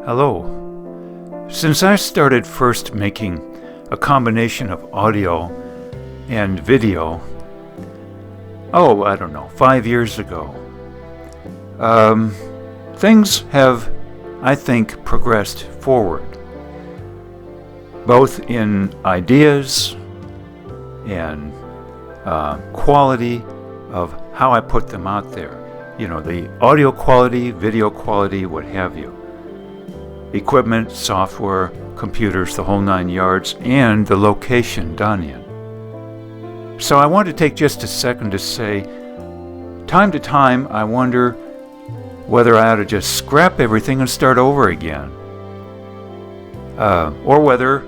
Hello. Since I started first making a combination of audio and video, I don't know, 5 years ago, things have, I think, progressed forward, both in ideas and quality of how I put them out there. You know, the audio quality, video quality, what have you. Equipment, software, computers, the whole 9 yards, and the location done in. So I want to take just a second to say, time to time I wonder whether I ought to just scrap everything and start over again. Or whether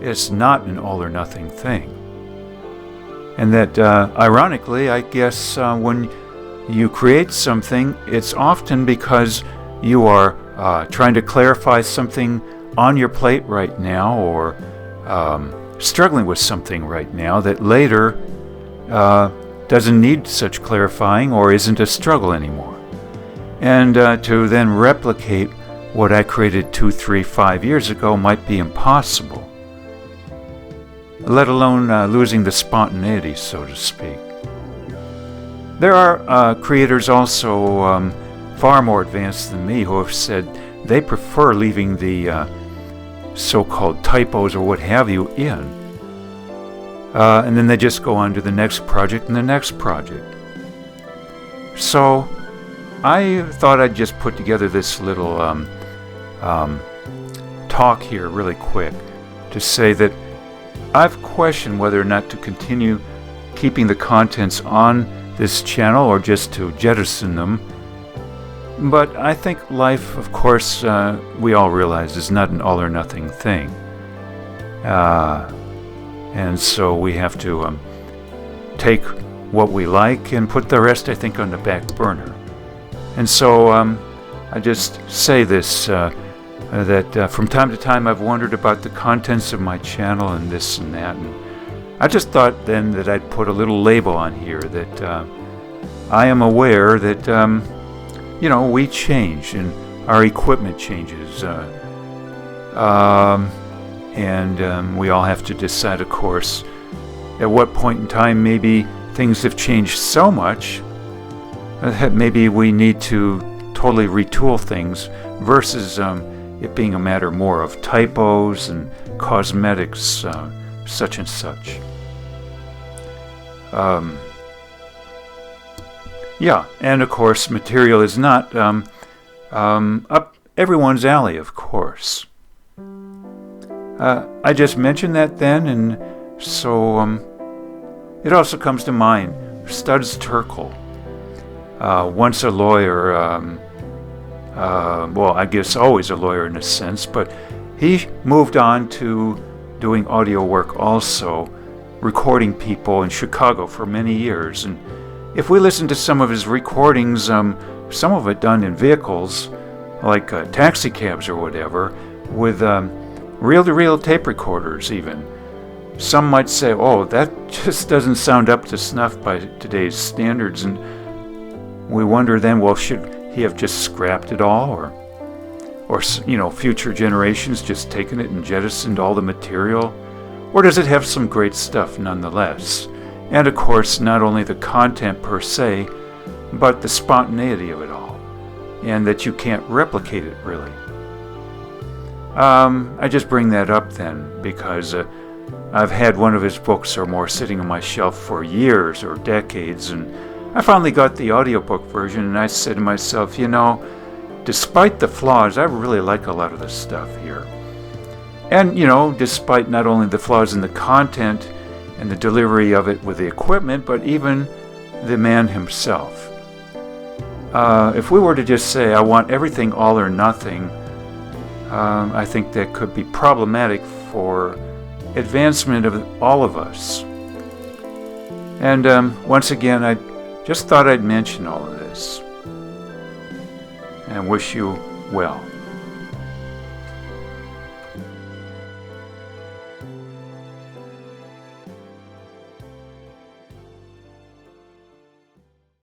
it's not an all or nothing thing. And that, ironically, I guess when you create something, it's often because you are trying to clarify something on your plate right now, or struggling with something right now that later doesn't need such clarifying or isn't a struggle anymore. And to then replicate what I created 2, 3, 5 years ago might be impossible, let alone losing the spontaneity, so to speak. There are creators also far more advanced than me who have said they prefer leaving the so-called typos or what have you in. And then they just go on to the next project and the next project. So I thought I'd just put together this little talk here really quick to say that I've questioned whether or not to continue keeping the contents on this channel or just to jettison them. But I think life, of course, we all realize is not an all or nothing thing. And so we have to take what we like and put the rest, I think, on the back burner. And so I just say this, that from time to time I've wondered about the contents of my channel and this and that. And I just thought then that I'd put a little label on here that I am aware that we change and our equipment changes, and we all have to decide, of course, at what point in time maybe things have changed so much that maybe we need to totally retool things versus it being a matter more of typos and cosmetics, such and such. And of course, material is not up everyone's alley, of course. I just mentioned that then, and so it also comes to mind Studs Terkel, once a lawyer, I guess always a lawyer in a sense, but he moved on to doing audio work also, recording people in Chicago for many years. And if we listen to some of his recordings, some of it done in vehicles, like taxi cabs or whatever, with reel-to-reel tape recorders even, some might say, oh, that just doesn't sound up to snuff by today's standards. And we wonder then, well, should he have just scrapped it all, or future generations just taken it and jettisoned all the material? Or does it have some great stuff nonetheless? And of course, not only the content per se, but the spontaneity of it all, and that you can't replicate it really. I just bring that up then because I've had one of his books or more sitting on my shelf for years or decades, and I finally got the audiobook version, and I said to myself, despite the flaws, I really like a lot of the stuff here. And, despite not only the flaws in the content and the delivery of it with the equipment, but even the man himself. If we were to just say, I want everything all or nothing, I think that could be problematic for advancement of all of us. And once again, I just thought I'd mention all of this and wish you well.